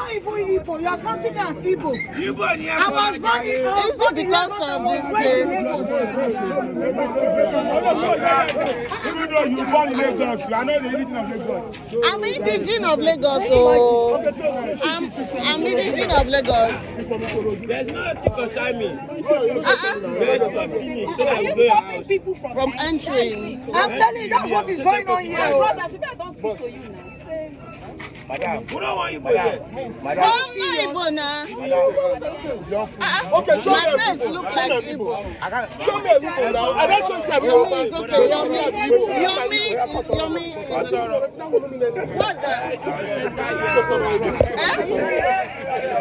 not even Igbo. You are counting me as Igbo. I was born in Is it because of this place? Even though you born in Lagos, you are not the origin of Lagos. I'm indigenous of Lagos, so I'm indigenous of Lagos. There's nothing concern me. Are you stopping people From entering? I'm telling you, that's what is going on here. Brother, should I don't speak to you now? Say, Madam, who don't want you there? I'm not Igbo now. Okay, show My me face look like Igbo. Show me Igbo now. I don't show you Yomi is okay. Yomi. What's that?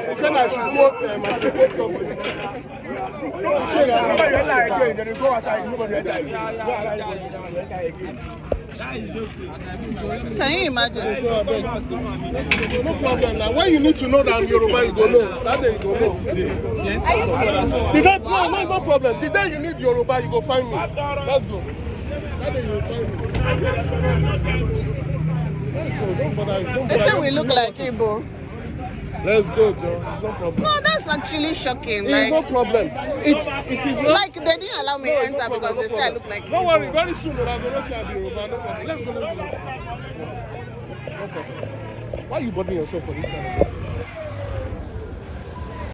He said I should quote something. Can you imagine? No problem now. When you need to know that I'm Yoruba, you go know. That day you go know. are you serious? No problem. The day you need Yoruba, you go find me. Let's go. That day you will find me. Don't bother. They say we look like Igbo. Let's go, Joe. It's no problem. No, that's actually shocking. It's no Like, problem. It is not. like they didn't allow me enter because they say I look like Don't Igbo. worry, very soon we'll have the Yoruba. No problem. Let's go. No problem. Why are you bothering yourself for this kind of thing?